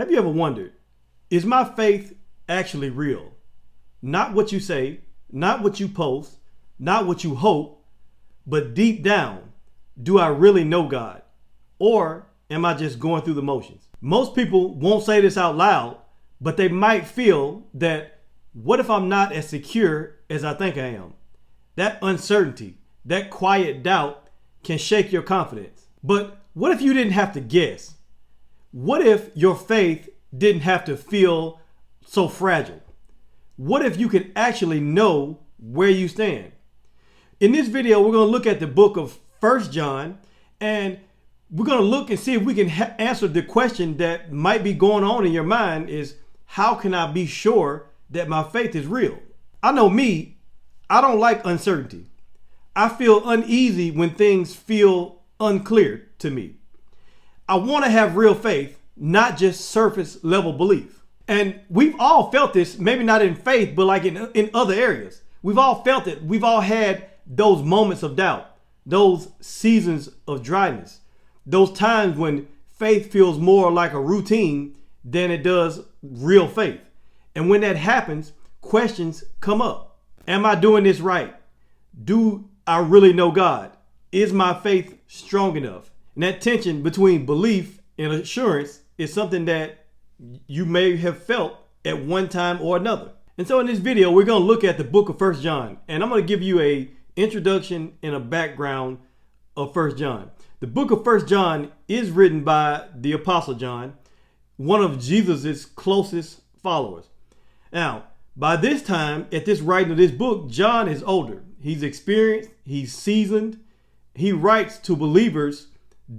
Have you ever wondered, is my faith actually real? Not what you say, not what you post, not what you hope, but deep down, do I really know God? Or am I just going through the motions? Most people won't say this out loud, but they might feel that, what if I'm not as secure as I think I am? That uncertainty, that quiet doubt can shake your confidence. But what if you didn't have to guess? What if your faith didn't have to feel so fragile? What if you could actually know where you stand? In this video, we're going to look at the book of 1 John, and we're going to look and see if we can answer the question that might be going on in your mind is, how can I be sure that my faith is real? I know me, I don't like uncertainty. I feel uneasy when things feel unclear to me. I want to have real faith, not just surface level belief. And we've all felt this, maybe not in faith, but like in other areas. We've all felt it. We've all had those moments of doubt, those seasons of dryness, those times when faith feels more like a routine than it does real faith. And when that happens, questions come up. Am I doing this right? Do I really know God? Is my faith strong enough? And that tension between belief and assurance is something that you may have felt at one time or another. And so in this video, we're going to look at the book of 1 John, and I'm going to give you a introduction and a background of 1 John. The book of 1 John is written by the Apostle John, one of Jesus's closest followers. Now, by this time, at this writing of this book, John is older. He's experienced, he's seasoned. He writes to believers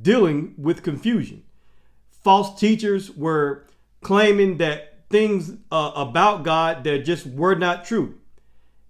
dealing with confusion. False teachers were claiming that things about God that just were not true.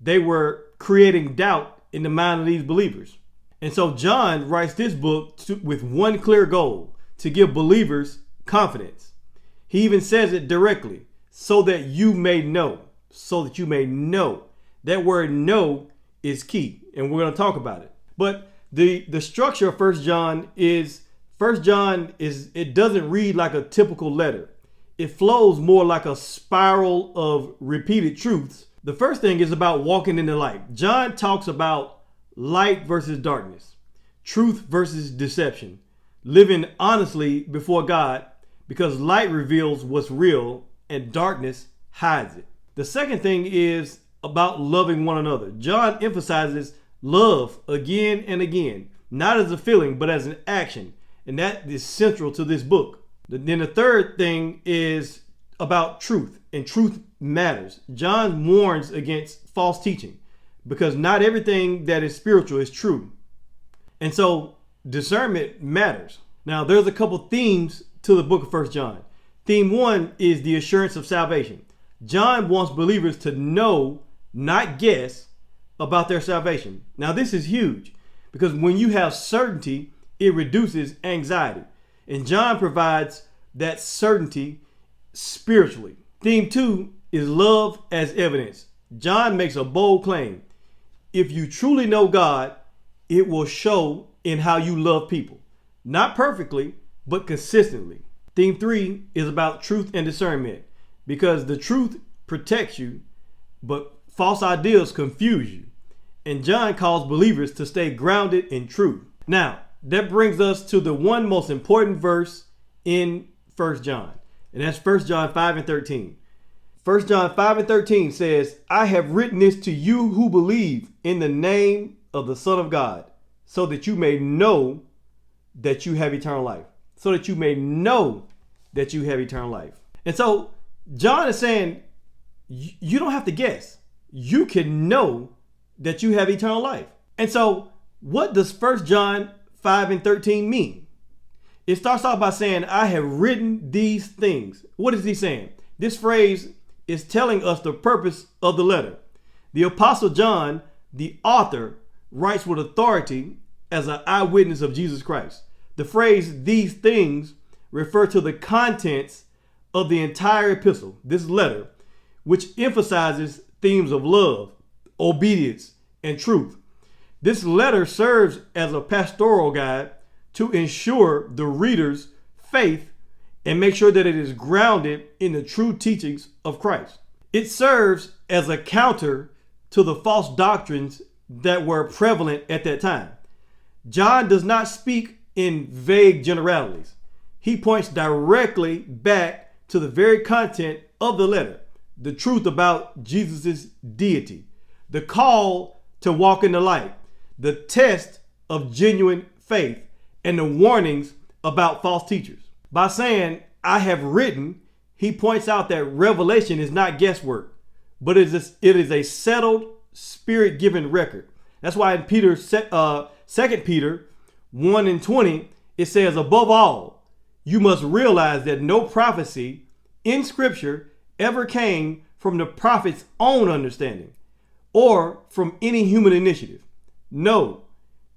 They were creating doubt in the mind of these believers. And so John writes this book with one clear goal: to give believers confidence. He even says it directly, so that you may know. So that you may know. That word know is key, and we're going to talk about it. But the structure of 1 John is, it doesn't read like a typical letter. It flows more like a spiral of repeated truths. The first thing is about walking in the light. John talks about light versus darkness, truth versus deception, living honestly before God, because light reveals what's real and darkness hides it. The second thing is about loving one another. John emphasizes love again and again, not as a feeling, but as an action. And that is central to this book. Then the third thing is about truth, and truth matters. John warns against false teaching, because not everything that is spiritual is true. And so discernment matters. Now, there's a couple themes to the book of 1 John. Theme one is the assurance of salvation. John wants believers to know, not guess, about their salvation. Now, this is huge, because when you have certainty, it reduces anxiety. And John provides that certainty spiritually. Theme two is love as evidence. John makes a bold claim. If you truly know God, it will show in how you love people. Not perfectly, but consistently. Theme three is about truth and discernment, because the truth protects you, but false ideas confuse you. And John calls believers to stay grounded in truth. Now, that brings us to the one most important verse in 1 John, and that's 1 John 5 and 13. 1 John 5 and 13 says, I have written this to you who believe in the name of the Son of God, so that you may know that you have eternal life. So that you may know that you have eternal life. And so John is saying, you don't have to guess. You can know that you have eternal life. And so what does 1 John 5 and 13 mean? It starts off by saying, I have written these things. What is he saying? This phrase is telling us the purpose of the letter. The Apostle John, the author, writes with authority as an eyewitness of Jesus Christ. The phrase, these things, refer to the contents of the entire epistle, this letter, which emphasizes themes of love, obedience, and truth. This letter serves as a pastoral guide to ensure the reader's faith and make sure that it is grounded in the true teachings of Christ. It serves as a counter to the false doctrines that were prevalent at that time. John does not speak in vague generalities. He points directly back to the very content of the letter, the truth about Jesus' deity, the call to walk in the light, the test of genuine faith, and the warnings about false teachers. By saying, I have written, he points out that revelation is not guesswork, but it is a settled, spirit-given record. That's why in 2 Peter 1:20, it says, above all, you must realize that no prophecy in Scripture ever came from the prophet's own understanding or from any human initiative. No,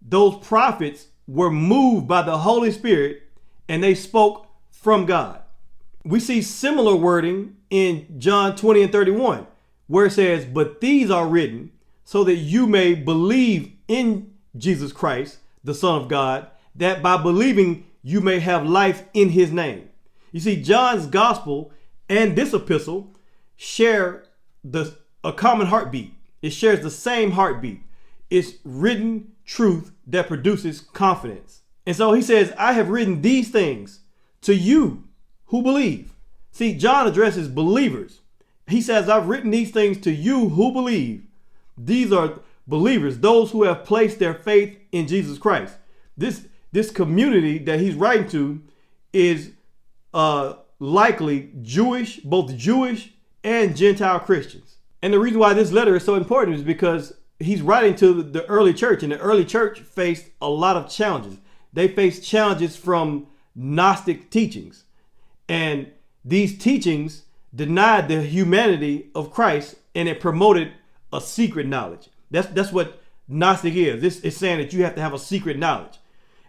those prophets were moved by the Holy Spirit and they spoke from God. We see similar wording in John 20:31, where it says, but these are written so that you may believe in Jesus Christ, the Son of God, that by believing you may have life in his name. You see, John's gospel and this epistle share a common heartbeat. It shares the same heartbeat. It's written truth that produces confidence. And so he says, I have written these things to you who believe. See, John addresses believers. He says, I've written these things to you who believe. These are believers, those who have placed their faith in Jesus Christ. This community that he's writing to is likely Jewish, both Jewish and Gentile Christians. And the reason why this letter is so important is because he's writing to the early church, and the early church faced a lot of challenges. They faced challenges from Gnostic teachings, and these teachings denied the humanity of Christ, and it promoted a secret knowledge. That's what Gnostic is. This is saying that you have to have a secret knowledge.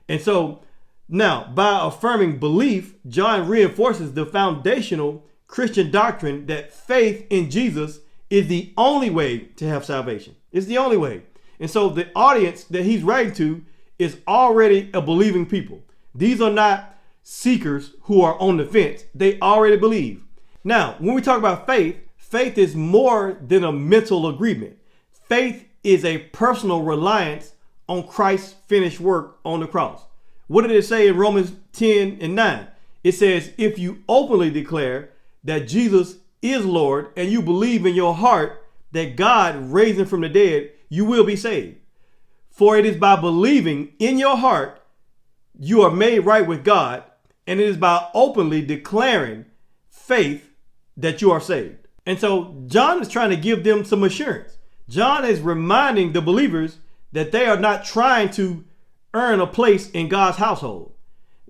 And so now, by affirming belief, John reinforces the foundational Christian doctrine that faith in Jesus is the only way to have salvation. It's the only way. And so the audience that he's writing to is already a believing people. These are not seekers who are on the fence. They already believe. Now, when we talk about faith, faith is more than a mental agreement. Faith is a personal reliance on Christ's finished work on the cross. What did it say in Romans 10:9? It says, if you openly declare that Jesus is Lord and you believe in your heart that God raised him from the dead, you will be saved. For it is by believing in your heart you are made right with God, and it is by openly declaring faith that you are saved. And so John is trying to give them some assurance. John is reminding the believers that they are not trying to earn a place in God's household.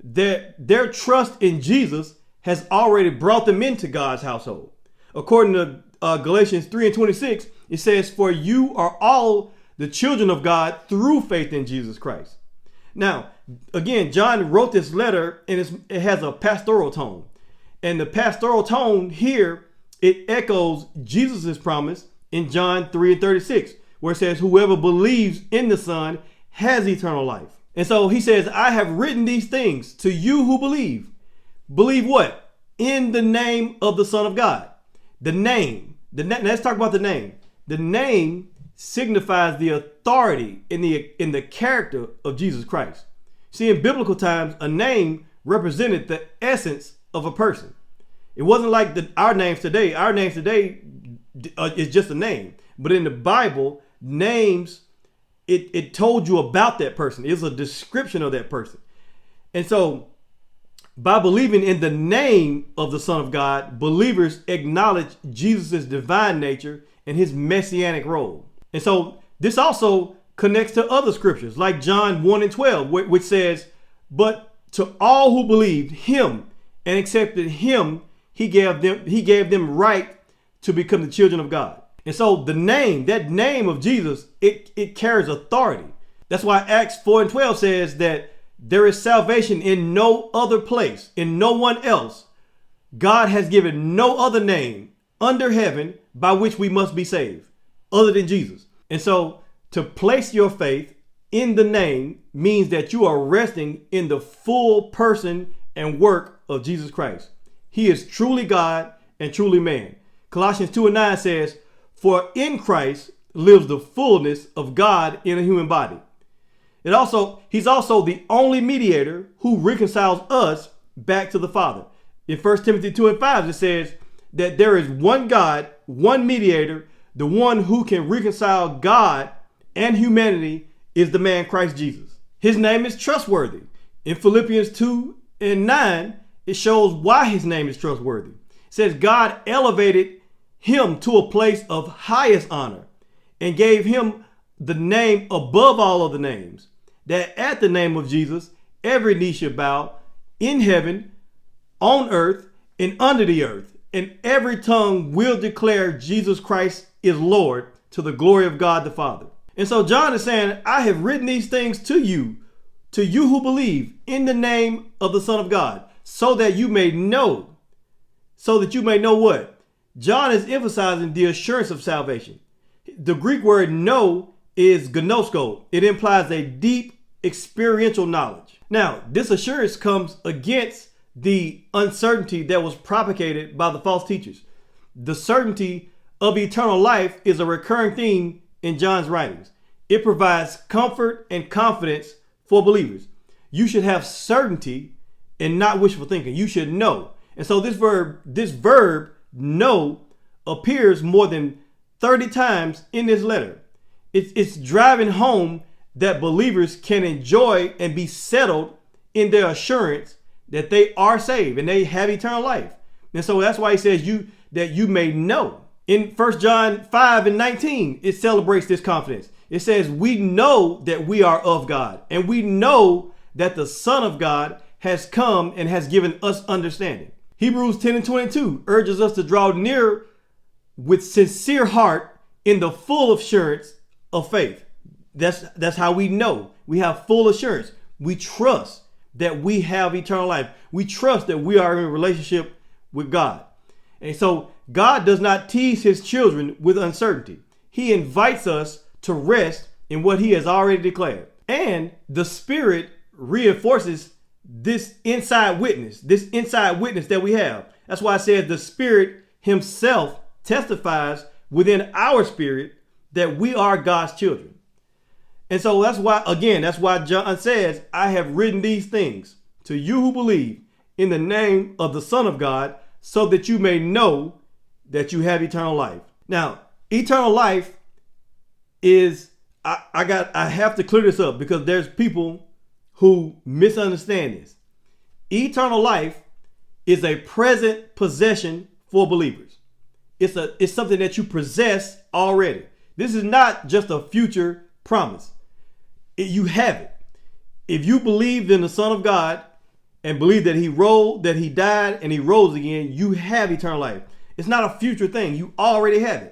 Their trust in Jesus has already brought them into God's household. According to Galatians 3:26, it says, for you are all the children of God through faith in Jesus Christ. Now, again, John wrote this letter and it has a pastoral tone. And the pastoral tone here, it echoes Jesus's promise in John 3:36, where it says, whoever believes in the Son has eternal life. And so he says, I have written these things to you who believe. Believe what? In the name of the Son of God. The name. Let's talk about the name. The name signifies the authority in the character of Jesus Christ. See, in biblical times, a name represented the essence of a person. It wasn't like our names today. Our names today is just a name. But in the Bible, names, it told you about that person. It's a description of that person. And so by believing in the name of the Son of God, believers acknowledge Jesus' divine nature and his messianic role. And so this also connects to other scriptures like John 1:12, which says, but to all who believed him and accepted him, he gave them right to become the children of God. And so the name, that name of Jesus, it carries authority. That's why Acts 4:12 says that there is salvation in no other place, in no one else. God has given no other name under heaven by which we must be saved other than Jesus. And so to place your faith in the name means that you are resting in the full person and work of Jesus Christ. He is truly God and truly man. Colossians 2:9 says, "For in Christ lives the fullness of God in a human body." He's also the only mediator who reconciles us back to the Father. In 1 Timothy 2:5, it says that there is one God, one mediator, the one who can reconcile God and humanity is the man Christ Jesus. His name is trustworthy. In Philippians 2:9, it shows why his name is trustworthy. It says God elevated him to a place of highest honor and gave him the name above all other names, that at the name of Jesus, every knee should bow in heaven, on earth, and under the earth, and every tongue will declare Jesus Christ is Lord, to the glory of God the Father. And so John is saying, I have written these things to you who believe in the name of the Son of God, so that you may know what? John is emphasizing the assurance of salvation. The Greek word know is gnosko. It implies a deep experiential knowledge. Now, this assurance comes against the uncertainty that was propagated by the false teachers. The certainty of eternal life is a recurring theme in John's writings. It provides comfort and confidence for believers. You should have certainty and not wishful thinking. You should know. And so this verb know appears more than 30 times in this letter. It's driving home that believers can enjoy and be settled in their assurance that they are saved and they have eternal life. And so that's why he says that you may know. In 1 John 5:19, it celebrates this confidence. It says, we know that we are of God, and we know that the Son of God has come and has given us understanding. Hebrews 10:22 urges us to draw near with sincere heart in the full assurance of faith. That's how we know. We have full assurance. We trust that we have eternal life. We trust that we are in a relationship with God. And so God does not tease his children with uncertainty. He invites us to rest in what he has already declared. And the Spirit reinforces this inside witness that we have. That's why it says the Spirit himself testifies within our spirit that we are God's children. And so that's why John says, I have written these things to you who believe in the name of the Son of God, so that you may know that you have eternal life. Now, eternal life is, I have to clear this up because there's people who misunderstand this. Eternal life is a present possession for believers. It's something that you possess already. This is not just a future promise. You have it. If you believed in the Son of God and believe that he died and he rose again, you have eternal life. It's not a future thing. You already have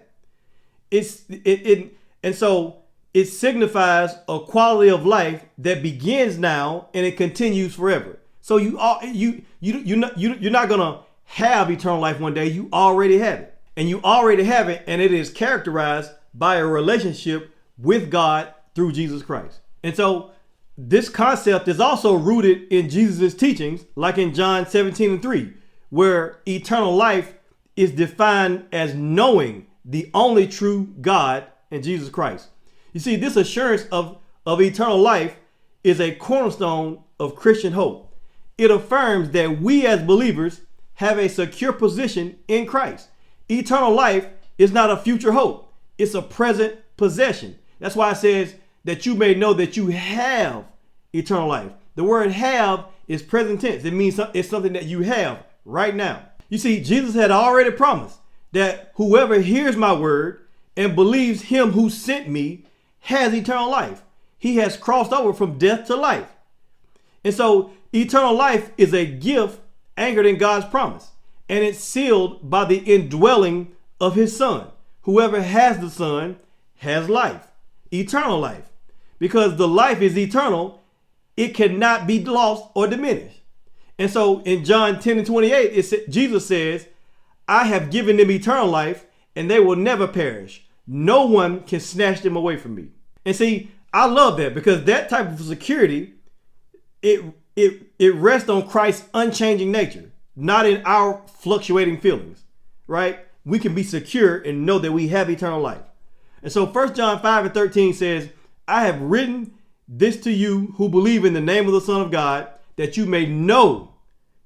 it. And so it signifies a quality of life that begins now and it continues forever. So you're not gonna have eternal life one day. You already have it, and you already have it, and it is characterized by a relationship with God through Jesus Christ. And so this concept is also rooted in Jesus' teachings, like in John 17:3, where eternal life is defined as knowing the only true God and Jesus Christ. You see, this assurance of eternal life is a cornerstone of Christian hope. It affirms that we as believers have a secure position in Christ. Eternal life is not a future hope. It's a present possession. That's why it says that you may know that you have eternal life. The word have is present tense. It means it's something that you have right now. You see, Jesus had already promised that whoever hears my word and believes him who sent me has eternal life. He has crossed over from death to life. And so eternal life is a gift anchored in God's promise, and it's sealed by the indwelling of his Son. Whoever has the Son has life, eternal life. Because the life is eternal, it cannot be lost or diminished. And so in John 10:28, Jesus says, I have given them eternal life, and they will never perish. No one can snatch them away from me. And see, I love that, because that type of security, it it rests on Christ's unchanging nature, not in our fluctuating feelings, right? We can be secure and know that we have eternal life. And so 1 John 5:13 says, I have written this to you who believe in the name of the Son of God, that you may know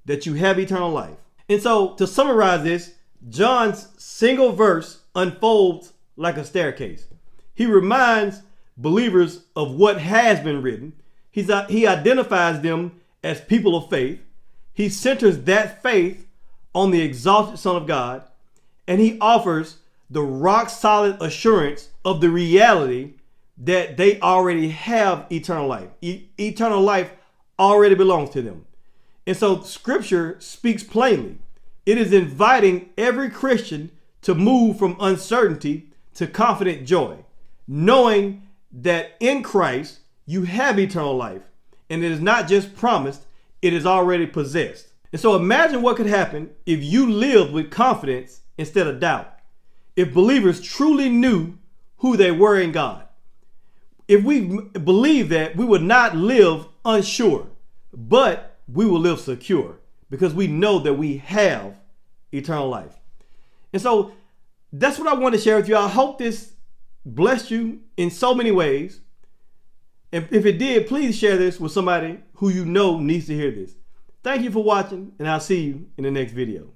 that you have eternal life. And so to summarize this, John's single verse unfolds like a staircase. He reminds believers of what has been written. He identifies them as people of faith. He centers that faith on the exalted Son of God, and he offers the rock solid assurance of the reality that they already have eternal life. Eternal life already belongs to them. And so scripture speaks plainly. It is inviting every Christian to move from uncertainty to confident joy, knowing that in Christ you have eternal life, and it is not just promised, it is already possessed. And so imagine what could happen if you lived with confidence instead of doubt. If believers truly knew who they were in God. If we believe that, we would not live unsure, but we will live secure because we know that we have eternal life. And so that's what I want to share with you. I hope this blessed you in so many ways. And if it did, please share this with somebody who you know needs to hear this. Thank you for watching, and I'll see you in the next video.